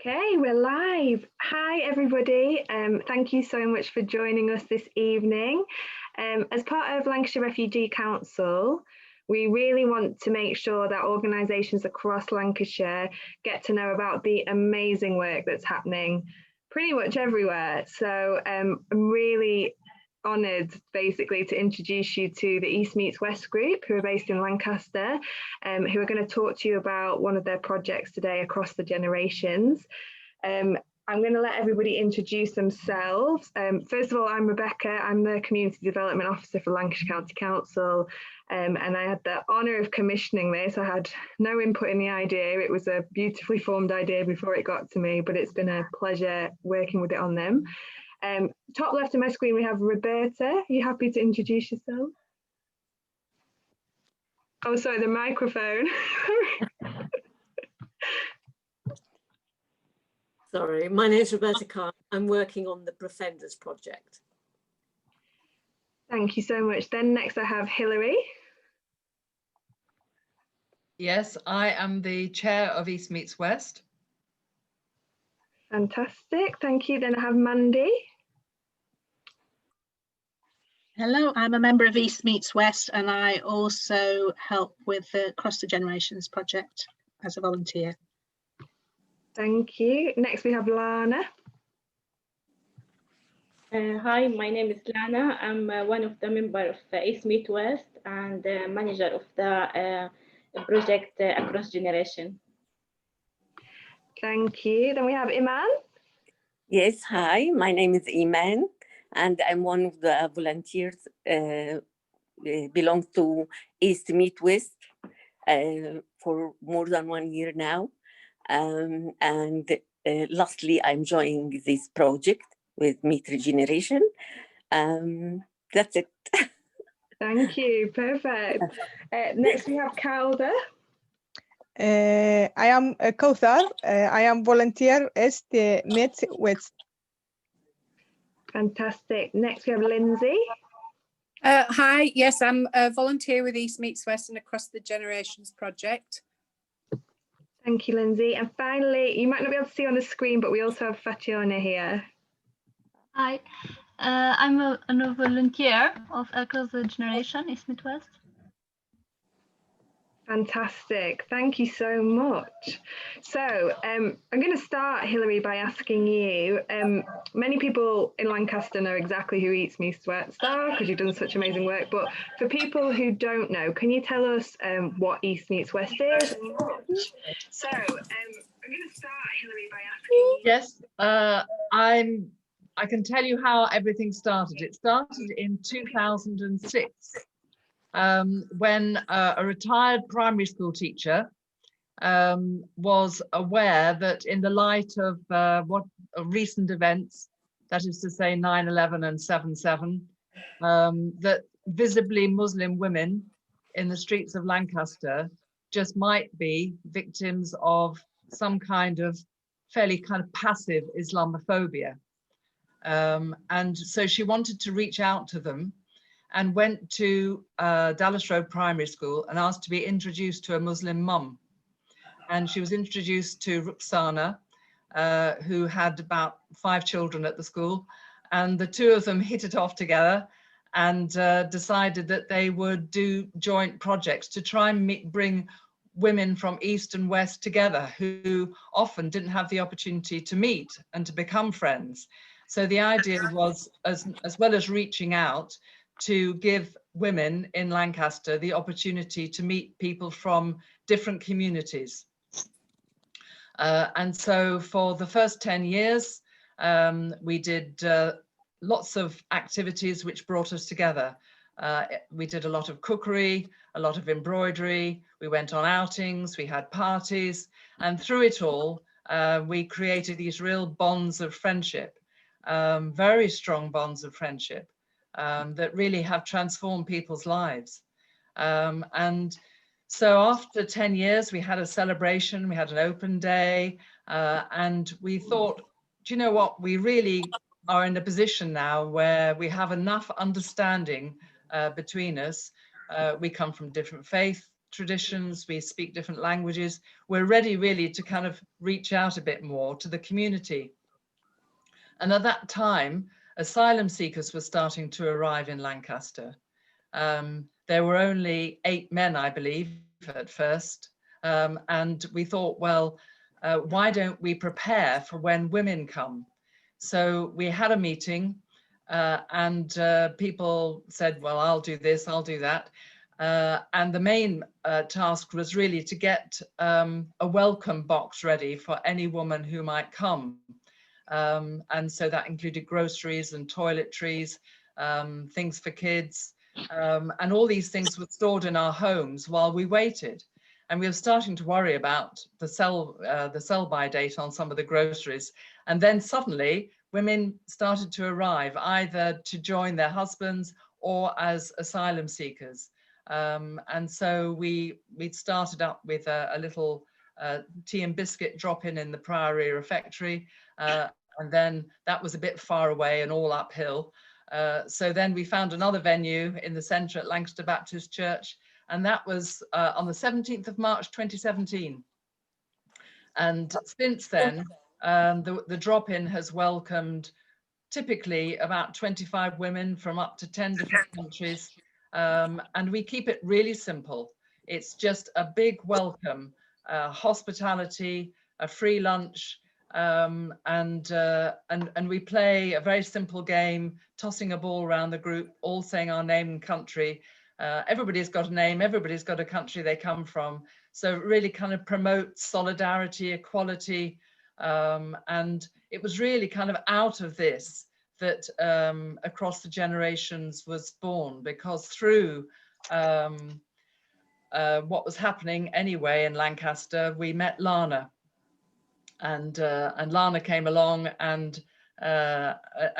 Okay, we're live. Hi, everybody. Thank you so much for joining us this evening. As part of Lancashire Refugee Council, we really want to make sure that organisations across Lancashire get to know about the amazing work that's happening pretty much everywhere. So I'm really honoured basically to introduce you to the East Meets West group, who are based in Lancaster, who are going to talk to you about one of their projects today, Across the Generations. I'm going to let everybody introduce themselves. First of all, I'm Rebecca. I'm the Community Development Officer for Lancashire County Council, and I had the honour of commissioning this. I had no input in the idea. It was a beautifully formed idea before it got to me, but it's been a pleasure working with it on them. Top left of my screen, we have Roberta. Are you happy to introduce yourself? Oh, sorry, the microphone. Sorry, my name is Roberta Carr. I'm working on the Befrienders project. Thank you so much. Then next I have Hilary. Yes, I am the chair of East Meets West. Fantastic, thank you. Then I have Mandy. Hello, I'm a member of East Meets West, and I also help with the Across the Generations project as a volunteer. Thank you. Next we have Lana. Hi, my name is Lana. I'm one of the members of East Meets West and manager of the project Across Generation. Thank you. Then we have Iman. Yes, hi, my name is Iman, and I'm one of the volunteers, belong to East Meet West for more than 1 year now. Lastly, I'm joining this project with Meet Regeneration. That's it. Thank you, perfect. Next we have Calder. I am Kauthar. I am volunteer at Meet West. Fantastic. Next we have Lindsay. Hi, yes, I'm a volunteer with East Meets West and Across the Generations project. Thank you, Lindsay. And finally, you might not be able to see on the screen, but we also have Fationa here. Hi, I'm a volunteer of Across the Generation, East Meets West. Fantastic, thank you so much. So I'm going to start, Hilary, by asking you, many people in Lancaster know exactly who East Meets West are because you've done such amazing work, but for people who don't know, can you tell us what East Meets West is? So I'm going to start, Hilary, by asking you. Yes, I can tell you how everything started. It started in 2006. When a retired primary school teacher was aware that in the light of recent events, that is to say 9/11 and 7/7, that visibly Muslim women in the streets of Lancaster just might be victims of some kind of fairly kind of passive Islamophobia. And so she wanted to reach out to them and went to Dallas Road Primary School and asked to be introduced to a Muslim mum. And she was introduced to Ruxana, who had about 5 children at the school. And the two of them hit it off together and decided that they would do joint projects to try and bring women from East and West together who often didn't have the opportunity to meet and to become friends. So the idea was, as well as reaching out, to give women in Lancaster the opportunity to meet people from different communities. And so for the first 10 years, we did lots of activities which brought us together. We did a lot of cookery, a lot of embroidery, we went on outings, we had parties, and through it all, we created these real bonds of friendship, very strong bonds of friendship. That really have transformed people's lives. And so after 10 years, we had a celebration, we had an open day, and we thought, do you know what, we really are in a position now where we have enough understanding between us. We come from different faiths, traditions, we speak different languages. We're ready really to kind of reach out a bit more to the community. And at that time, asylum seekers were starting to arrive in Lancaster. There were only 8 men, I believe, at first. And we thought, well, why don't we prepare for when women come? So we had a meeting and people said, well, I'll do this, I'll do that. And the main task was really to get a welcome box ready for any woman who might come. And so that included groceries and toiletries, things for kids, and all these things were stored in our homes while we waited. And we were starting to worry about the sell-by date on some of the groceries. And then suddenly women started to arrive either to join their husbands or as asylum seekers. And so we started up with a little tea and biscuit drop-in in the Priory Refectory. And then that was a bit far away and all uphill. So then we found another venue in the centre at Lancaster Baptist Church, and that was on the 17th of March 2017. And since then, the drop-in has welcomed typically about 25 women from up to 10 different countries. And we keep it really simple. It's just a big welcome, hospitality, a free lunch, and we play a very simple game, tossing a ball around the group, all saying our name and country. Everybody's got a name, everybody's got a country they come from. So it really kind of promotes solidarity, equality. And it was really kind of out of this that Across the Generations was born, because through what was happening anyway in Lancaster, we met Lana. And Lana came along, and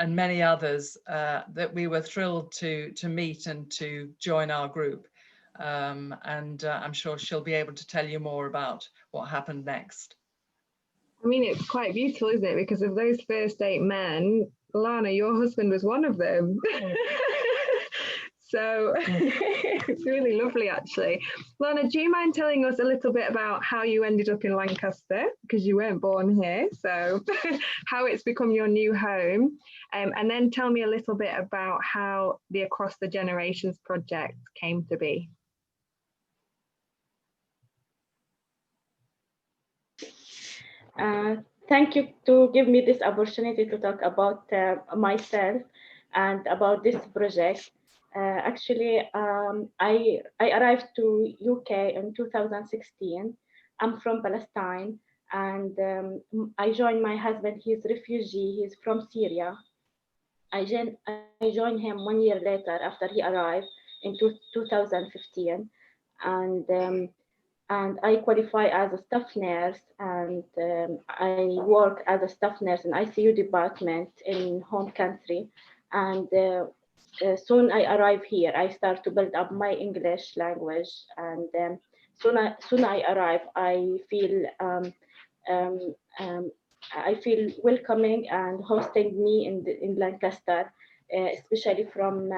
many others that we were thrilled to meet and to join our group. I'm sure she'll be able to tell you more about what happened next. I mean, it's quite beautiful, isn't it? Because of those first 8 men, Lana, your husband was one of them. So it's really lovely, actually. Lana, do you mind telling us a little bit about how you ended up in Lancaster? Because you weren't born here, so how it's become your new home. And then tell me a little bit about how the Across the Generations project came to be. Thank you to give me this opportunity to talk about myself and about this project. Actually, I arrived to UK in 2016. I'm from Palestine, and I joined my husband. He's a refugee. He's from Syria. I joined him 1 year later after he arrived in 2015, and I qualify as a staff nurse, and I work as a staff nurse in ICU department in home country. And soon I arrive here. I start to build up my English language, and soon I arrive, I feel welcoming and hosting me in Lancaster, especially from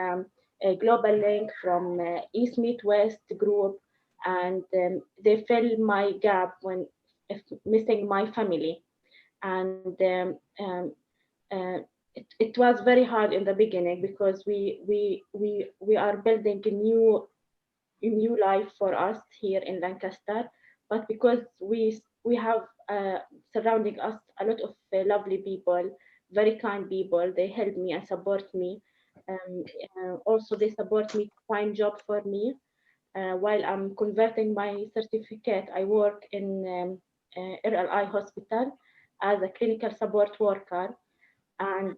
Global Link, from East Meet West group, and they fill my gap when missing my family. And it was very hard in the beginning, because we are building a new life for us here in Lancaster, but because we have surrounding us a lot of lovely people, very kind people, they help me and support me. Also, they support me to find job for me. While I'm converting my certificate, I work in RLI hospital as a clinical support worker. And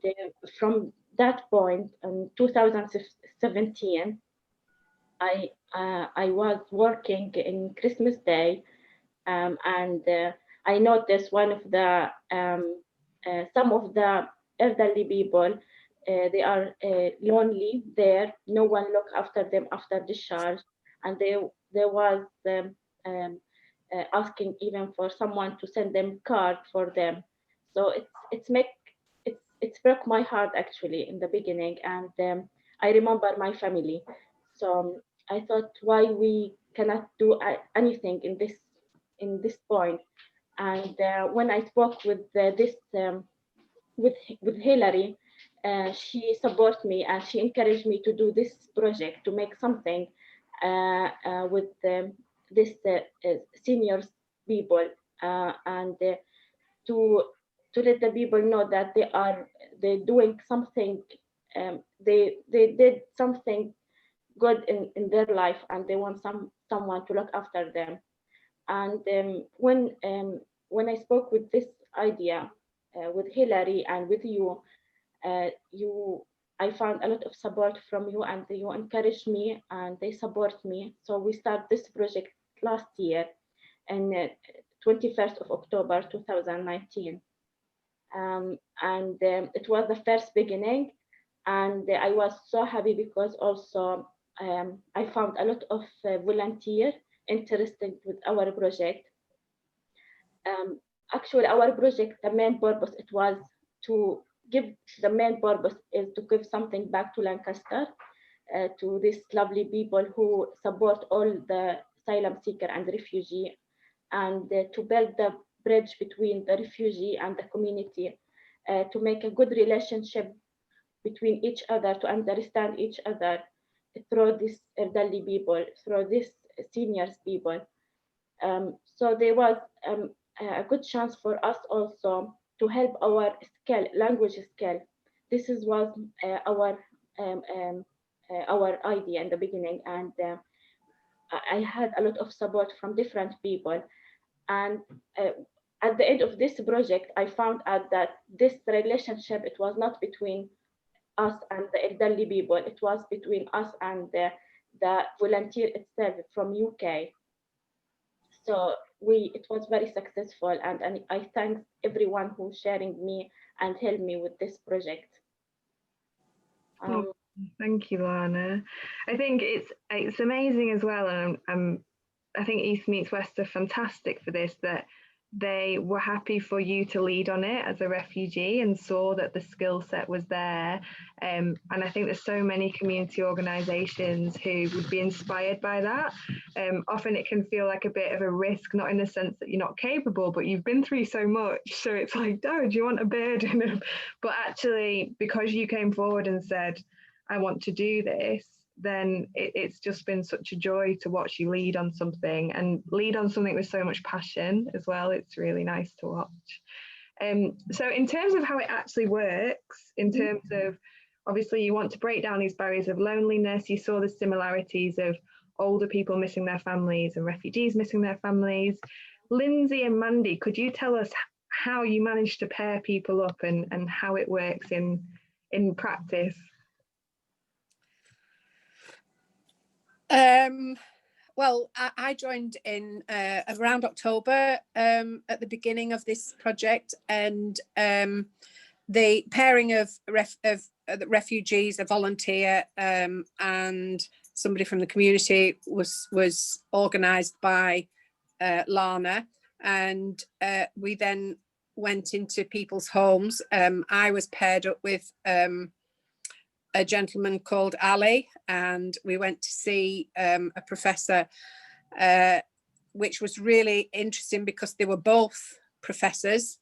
from that point, in 2017, I was working in Christmas Day, and I noticed one of the some of the elderly people, they are lonely there. No one look after them after discharge, and there was asking even for someone to send them card for them. So it broke my heart actually in the beginning, and I remember my family. So I thought, why we cannot do anything in this point. And when I spoke with with Hillary, she supported me and she encouraged me to do this project, to make something with this seniors people, and to let the people know that they're doing something, they did something good in their life, and they want someone to look after them. And when I spoke with this idea with Hillary and with you, I found a lot of support from you, and you encouraged me and they support me. So we started this project last year, and 21st of October 2019. It was the first beginning, and I was so happy because also I found a lot of volunteers interested with our project. Actually, our project, the main purpose, it was to give, the main purpose is to give something back to Lancaster, to these lovely people who support all the asylum seeker and refugee, and to build the bridge between the refugee and the community, to make a good relationship between each other, to understand each other through these elderly people, through these seniors people. So there was a good chance for us also to help our skill, language skill. This was our idea in the beginning, and I had a lot of support from different people. And at the end of this project, I found out that this relationship, it was not between us and the elderly people, it was between us and the volunteer itself from UK. So it was very successful, and I thank everyone who's sharing me and helped me with this project. Thank you, Lana. I think it's amazing as well, and I think East Meets West are fantastic for this, that they were happy for you to lead on it as a refugee and saw that the skill set was there. And I think there's so many community organisations who would be inspired by that. Often it can feel like a bit of a risk, not in the sense that you're not capable, but you've been through so much. So it's like, oh, do you want a burden? But actually, because you came forward and said, I want to do this, then it's just been such a joy to watch you lead on something, and lead on something with so much passion as well. It's really nice to watch. So in terms of how it actually works, in terms of, obviously you want to break down these barriers of loneliness, you saw the similarities of older people missing their families and refugees missing their families. Lindsay and Mandy, could you tell us how you managed to pair people up and how it works in practice? Well, I joined in around October at the beginning of this project, and the pairing of refugees, a volunteer, and somebody from the community was organised by Lana, and we then went into people's homes. I was paired up with a gentleman called Ali, and we went to see a professor, which was really interesting because they were both professors,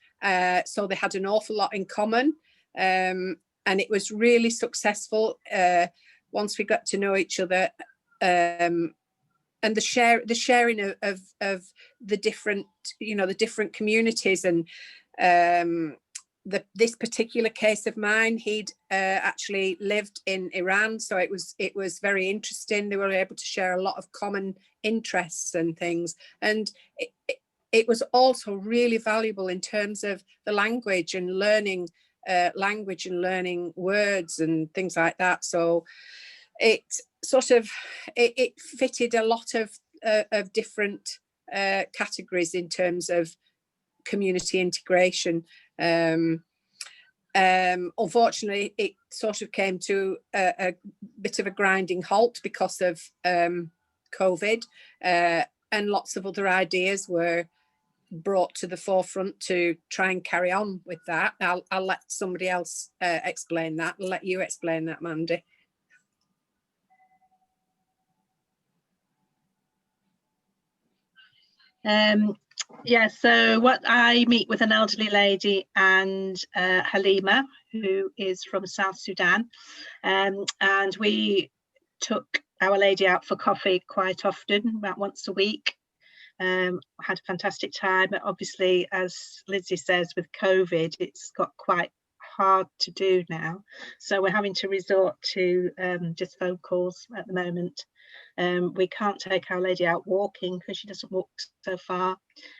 so they had an awful lot in common, and it was really successful once we got to know each other, and the sharing of the different, the different communities. And this particular case of mine, he'd actually lived in Iran, so it was very interesting. They were able to share a lot of common interests and things, and it was also really valuable in terms of the language and learning words and things like that. So it sort of it fitted a lot of different categories in terms of community integration. Unfortunately, it sort of came to a bit of a grinding halt because of COVID, and lots of other ideas were brought to the forefront to try and carry on with that. I'll let somebody else explain that. I'll let you explain that, Mandy. Yeah, so what I meet with an elderly lady and Halima, who is from South Sudan, and we took our lady out for coffee quite often, about once a week. Had a fantastic time. But obviously, as Lizzie says, with COVID, it's got quite hard to do now. So we're having to resort to just phone calls at the moment. We can't take our lady out walking because she doesn't walk so far.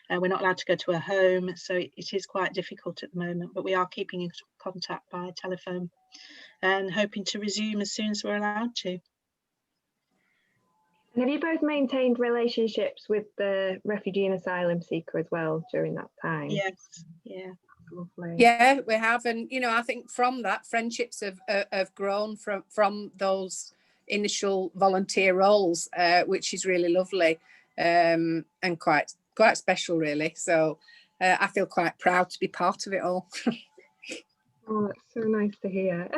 We're not allowed to go to her home, so it is quite difficult at the moment, but we are keeping in contact by telephone and hoping to resume as soon as we're allowed to. And have you both maintained relationships with the refugee and asylum seeker as well during that time? Yes, yeah. Lovely. Yeah, we have, and you know, I think from that friendships have grown from those initial volunteer roles, which is really lovely, and quite special, really. So I feel quite proud to be part of it all. Oh, that's so nice to hear.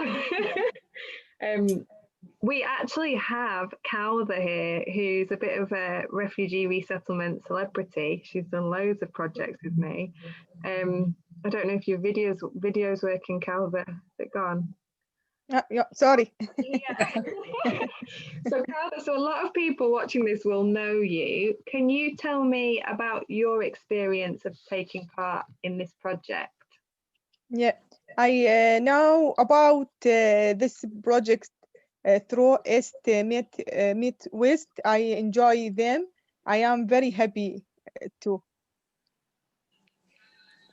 We actually have Calva here, who's a bit of a refugee resettlement celebrity. She's done loads of projects with me. I don't know if your videos working, Calva. Is it gone? Yeah, sorry. Yeah. So Calva, so a lot of people watching this will know you. Can you tell me about your experience of taking part in this project? Yeah, I know about this project through East Midwest. I enjoy them. I am very happy too.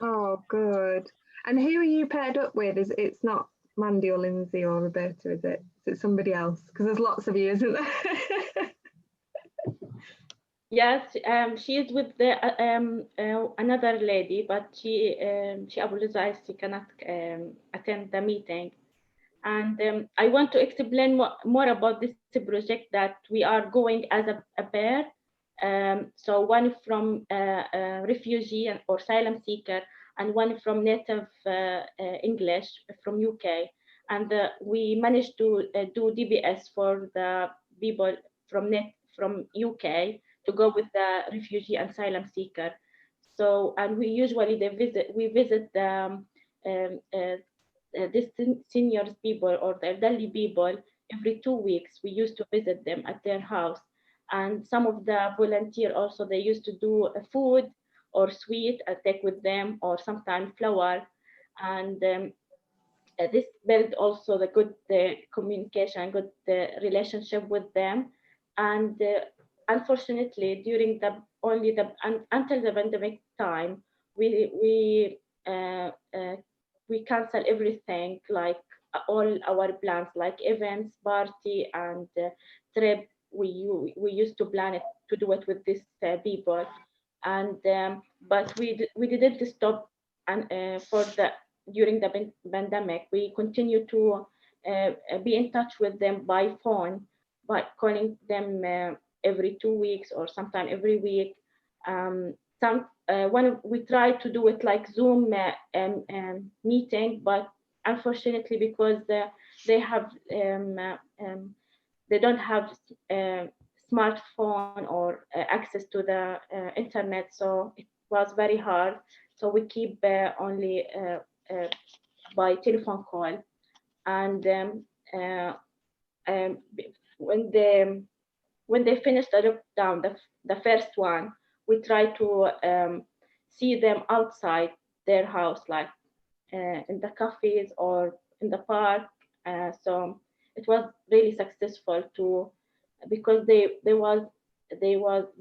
Oh, good. And who are you paired up with? It's not Mandy or Lindsay or Roberta, is it? Is it somebody else? Because there's lots of you, isn't there? Yes, she is with the another lady, but she apologized. She cannot attend the meeting. And I want to explain more about this project that we are going as a pair. So one from refugee or asylum seeker, and one from native English from UK. And we managed to do DBS for the people from UK to go with the refugee and asylum seeker. So, and we usually visit the this seniors people or the elderly people every 2 weeks. We used to visit them at their house, and some of the volunteer also, they used to do a food or sweet take with them, or sometimes flour. And this built also the good communication, good relationship with them. And unfortunately, during until the pandemic time, we cancel everything, like all our plans, like events, party, and trip. We used to plan it, to do it with these people. And but we didn't stop. And during the pandemic, we continue to be in touch with them by phone, by calling them every 2 weeks or sometime every week. When we try to do it like Zoom meeting, but unfortunately, because they have they don't have smartphone or access to the internet, so it was very hard. So we keep only by telephone call. And when they finished the lockdown, the first one, we try to see them outside their house, like in the cafes or in the park. So it was really successful because they was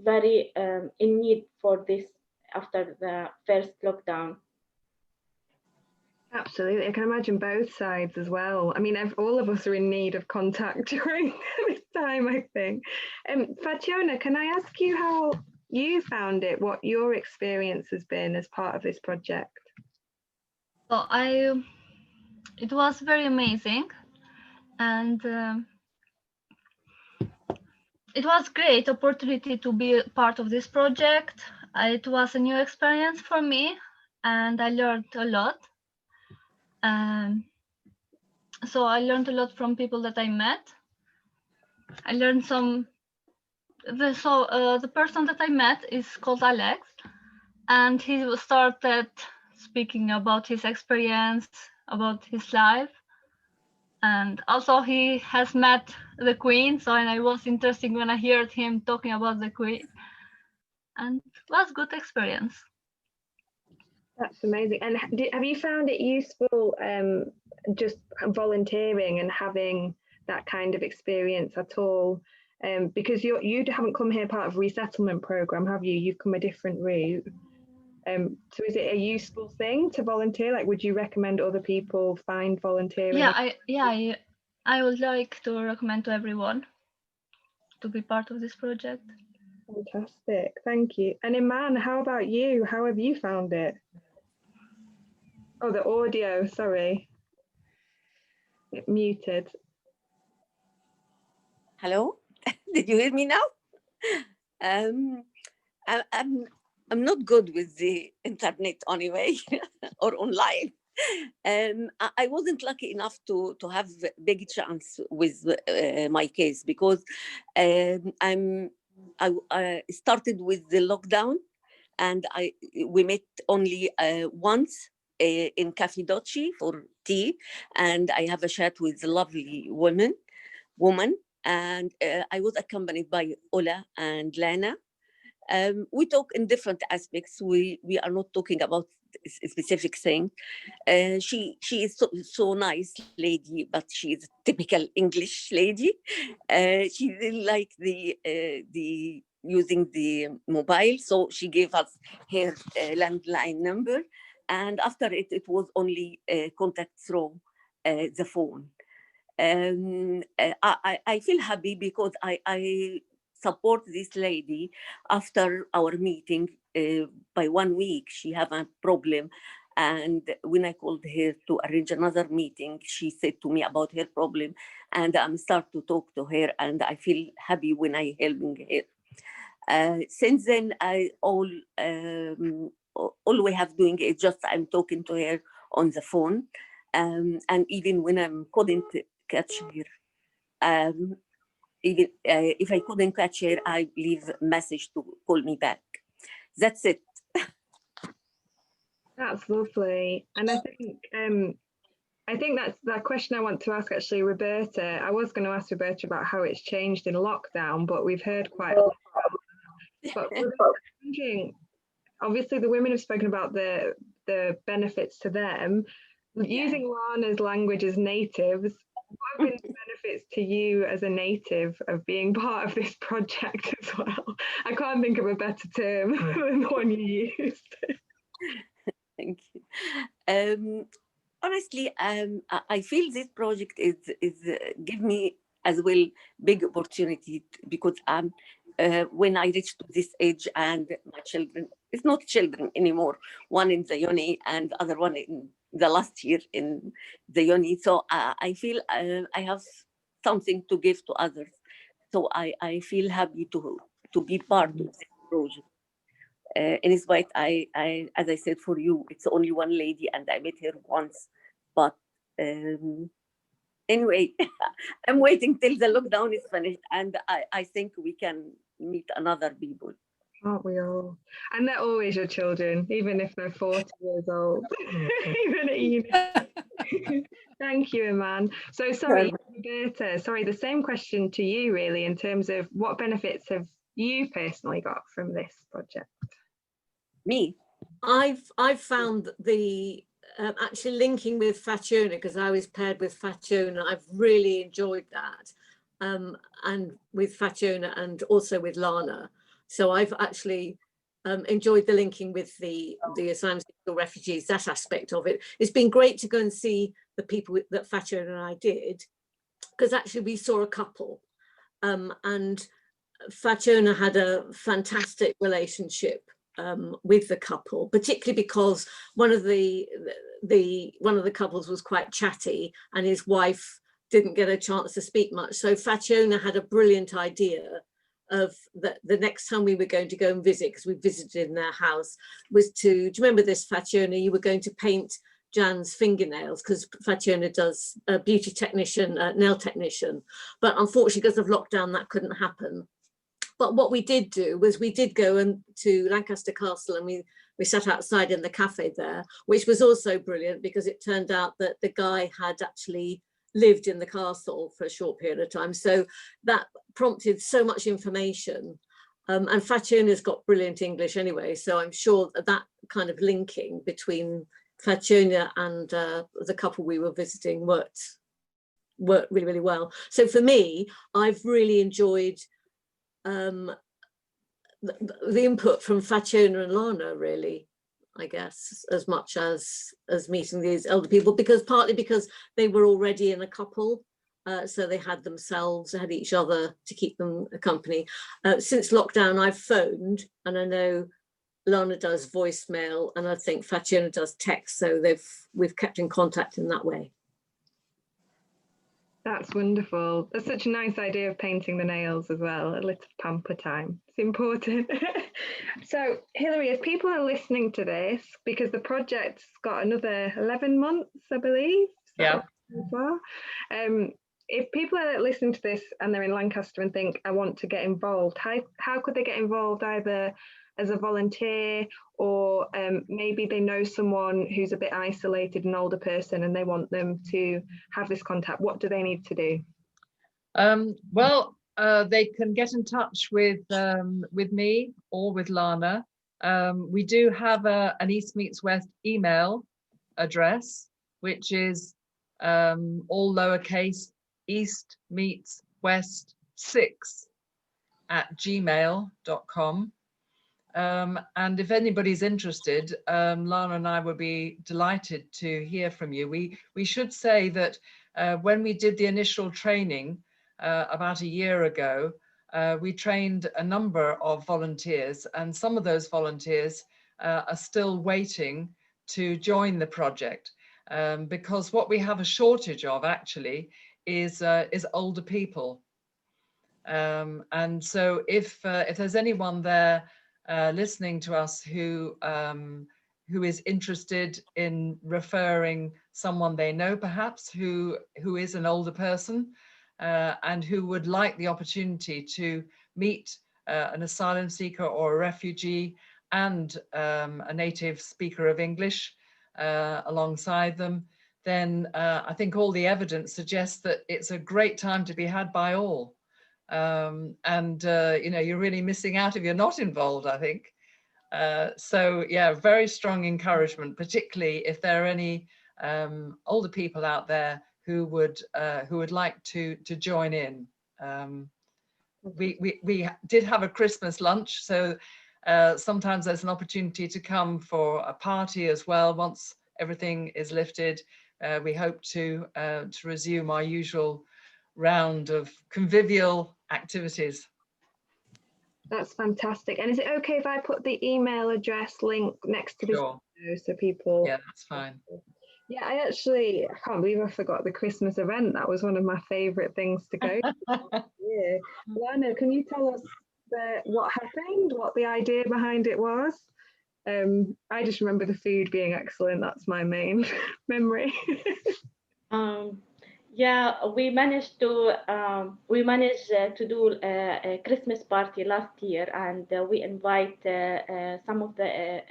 very in need for this after the first lockdown. Absolutely. I can imagine both sides as well. I mean, all of us are in need of contact during this time, I think. Fationa, can I ask you how you found it, what your experience has been as part of this project? So it was very amazing, and it was great opportunity to be part of this project. It was a new experience for me, and I learned a lot. So I learned a lot from people that I met. I learned some the person that I met is called Alex, and he started speaking about his experience, about his life, and also he has met the Queen. So, and I was interested when I heard him talking about the Queen, and it was good experience. That's amazing. And have you found it useful just volunteering and having that kind of experience at all? Because you haven't come here part of resettlement program, have you? You've come a different route. So is it a useful thing to volunteer? Like, would you recommend other people find volunteering? Yeah, I would like to recommend to everyone to be part of this project. Fantastic, thank you. And Iman, how about you? How have you found it? Oh, the audio, sorry. It muted. Hello, did you hear me now? I'm not good with the internet anyway, or online. I wasn't lucky enough to have a big chance with my case, because I started with the lockdown, and we met only once in Cafe Docci for tea, and I have a chat with a lovely woman, and I was accompanied by Ola and Lana. We talk in different aspects. We are not talking about a specific thing. She is so nice lady, but she is a typical English lady. She didn't like the using the mobile, so she gave us her landline number, and after it was only contact through the phone. I feel happy because I support this lady. After our meeting, by 1 week, she had a problem. And when I called her to arrange another meeting, she said to me about her problem, and I'm start to talk to her, and I feel happy when I helping her. Since then, all we have doing is just I'm talking to her on the phone, and even when I couldn't catch her, even if I couldn't catch her, I leave a message to call me back. That's it. That's lovely. And I think that's that question I want to ask actually, Roberta. I was going to ask Roberta about how it's changed in lockdown, but we've heard quite a lot. But wondering, obviously the women have spoken about the benefits to them. Using Lana's language as natives, what have been the benefits to you as a native of being part of this project as well? I can't think of a better term than the one you used. Thank you. Honestly, I feel this project is give me as well big opportunity, because when I reach to this age and my children, it's not children anymore, one in the uni and the other one in the last year in the uni. So I feel I have something to give to others. So I feel happy to be part of this project. In spite, as I said, for you, it's only one lady and I met her once. But anyway, I'm waiting till the lockdown is finished, and I think we can meet another people. Aren't we all? And they're always your children, even if they're 40 years old. Even at uni. Thank you, Iman. So sorry, Roberta, the same question to you really, in terms of what benefits have you personally got from this project? Me? I've found the actually linking with Fatjona, because I was paired with Fatjona, I've really enjoyed that, and with Fatjona and also with Lana. So I've actually enjoyed the linking with the asylum seeker refugees, that aspect of it. It's been great to go and see the people that Fatjona and I did, because actually we saw a couple, and Fatjona had a fantastic relationship with the couple, particularly because one of the couples was quite chatty and his wife didn't get a chance to speak much. So Fatjona had a brilliant idea of the next time we were going to go and visit, because we visited in their house, was do you remember this, Fatjona? You were going to paint Jan's fingernails, because Fatjona does a beauty technician, nail technician, but unfortunately because of lockdown that couldn't happen. But what we did do was we did go to Lancaster Castle, and we sat outside in the cafe there, which was also brilliant because it turned out that the guy had actually lived in the castle for a short period of time. So that prompted so much information. And Fatjona's got brilliant English anyway, so I'm sure that kind of linking between Fatjona and the couple we were visiting worked really, really well. So for me, I've really enjoyed the input from Fatjona and Lana, really, I guess, as much as meeting these elder people, partly because they were already in a couple, so they had each other to keep them company. Since lockdown, I've phoned, and I know Lana does voicemail, and I think Fatjona does text, so we've kept in contact in that way. That's wonderful. That's such a nice idea of painting the nails as well, a little pamper time. It's important. So, Hilary, if people are listening to this, because the project's got another 11 months, I believe. Yeah. So far. If people are listening to this and they're in Lancaster and think, I want to get involved, how could they get involved, either as a volunteer, or maybe they know someone who's a bit isolated, an older person, and they want them to have this contact? What do they need to do? Well, they can get in touch with me or with Lana. We do have an East Meets West email address, which is all lowercase, East Meets West 6@gmail.com. And if anybody's interested, Lana and I would be delighted to hear from you. We should say that when we did the initial training about a year ago, we trained a number of volunteers, and some of those volunteers are still waiting to join the project, because what we have a shortage of actually is older people. And so if there's anyone there listening to us who is interested in referring someone they know, perhaps who is an older person, and who would like the opportunity to meet an asylum seeker or a refugee and a native speaker of English alongside them, then I think all the evidence suggests that it's a great time to be had by all. You're really missing out if you're not involved, I think. So yeah, very strong encouragement, particularly if there are any older people out there who would like to join in. We did have a Christmas lunch, so sometimes there's an opportunity to come for a party as well. Once everything is lifted, we hope to resume our usual round of convivial activities. That's fantastic. And is it okay if I put the email address link next to this video so people? Yeah, that's fine. Yeah, I can't believe I forgot the Christmas event. That was one of my favourite things to go to. Yeah. Lana, can you tell us what happened, what the idea behind it was? I just remember the food being excellent. That's my main memory. Yeah, we managed to do a Christmas party last year, and we invite some of the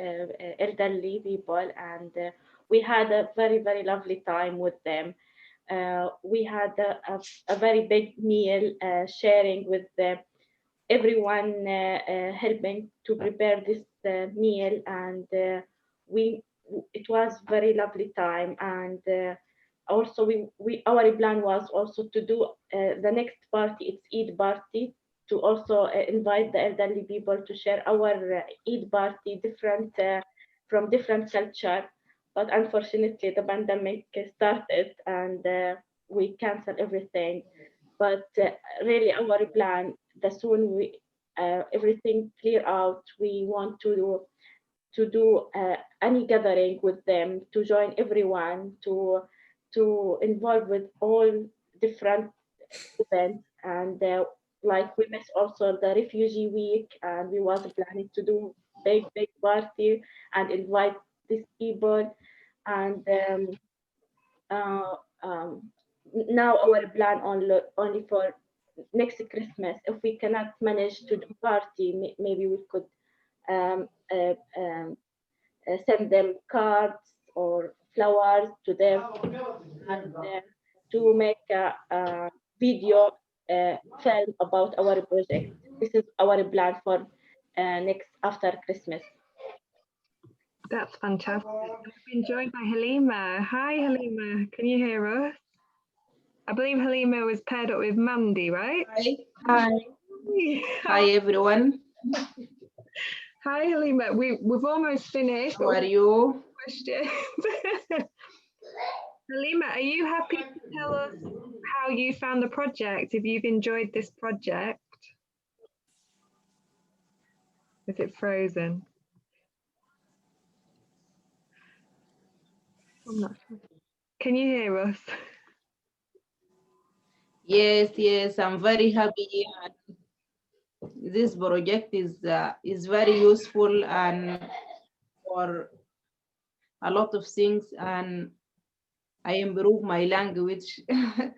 elderly people, and we had a very, very lovely time with them. We had a very big meal, sharing with everyone, helping to prepare this meal, and it was very lovely time. And also our plan was also to do the next party, it's Eid party, to also invite the elderly people to share our Eid party, different from different culture. But unfortunately the pandemic started, and we canceled everything. But really our plan, the soon everything clear out, we want to do any gathering with them, to join everyone, to involve with all different events. And like we missed also the refugee week, and we was planning to do big party and invite these people. And now our plan only for next Christmas, if we cannot manage to do party, maybe we could send them cards or flowers to them, and to make a video film about our project. This is our plan for next after Christmas. That's fantastic. I've been joined by Halima. Hi, Halima. Can you hear us? I believe Halima was paired up with Mandy, right? Hi. Hi. Hi, everyone. Hi, Halima. We've almost finished. How are you? Question. Halima, are you happy to tell us how you found the project, if you've enjoyed this project? Is it frozen? I'm not sure. Can you hear us? Yes, I'm very happy. This project is very useful and for a lot of things, and I improve my language. I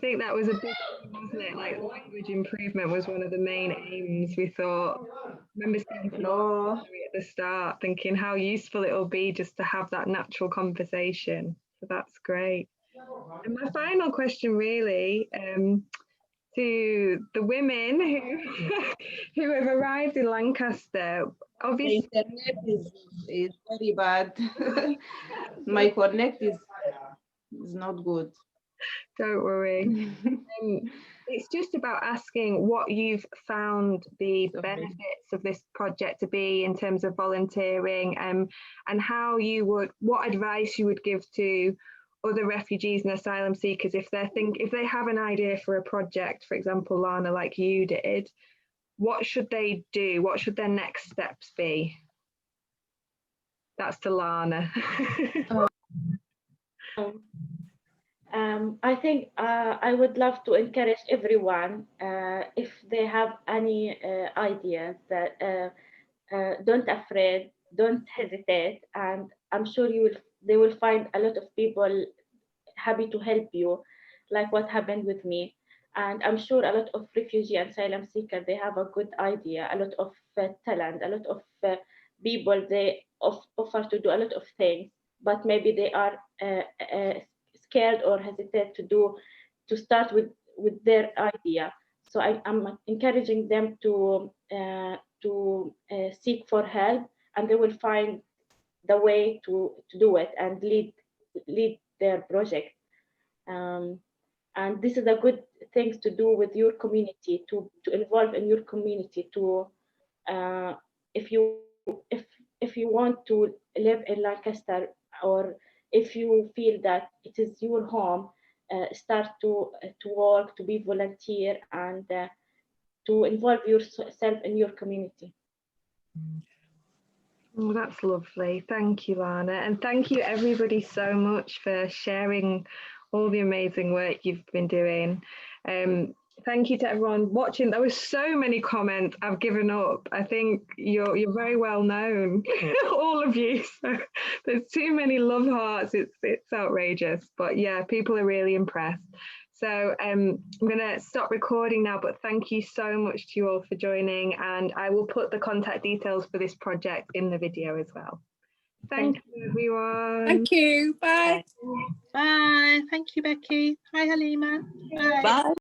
think that was a big thing, wasn't it? Like language improvement was one of the main aims. We thought, I remember speaking to Hello. at the start, thinking how useful it will be just to have that natural conversation. So that's great. And my final question, really, to the women who have arrived in Lancaster. The Obviously, internet is very bad. My connect is not good. don't worry. It's just about asking what you've found the benefits of this project to be in terms of volunteering, and how you would, what advice you would give to other refugees and asylum seekers if they have an idea for a project, for example, Lana, like you did. What should they do? What should their next steps be? That's to Lana. I think I would love to encourage everyone, if they have any ideas, that don't afraid, don't hesitate, and I'm sure they will find a lot of people happy to help you, like what happened with me. And I'm sure a lot of refugee and asylum seekers, they have a good idea, a lot of talent, a lot of people, they offer to do a lot of things, but maybe they are scared or hesitate to start with their idea. So I'm encouraging them to seek for help, and they will find the way to do it and lead their project. And this is a good thing to do with your community, to involve in your community, to if you want to live in Lancaster, or if you feel that it is your home, start to work, to be volunteer, and to involve yourself in your community. Oh, that's lovely. Thank you, Lana. And thank you, everybody, so much for sharing all the amazing work you've been doing. Thank you to everyone watching. There were so many comments. I've given up. I think you're very well known, all of you. So there's too many love hearts. It's outrageous. But yeah, people are really impressed. So I'm going to stop recording now, but thank you so much to you all for joining, and I will put the contact details for this project in the video as well. Thank you, everyone. Thank you. Bye. Bye. Thank you, Becky. Hi, Halima. Bye. Bye.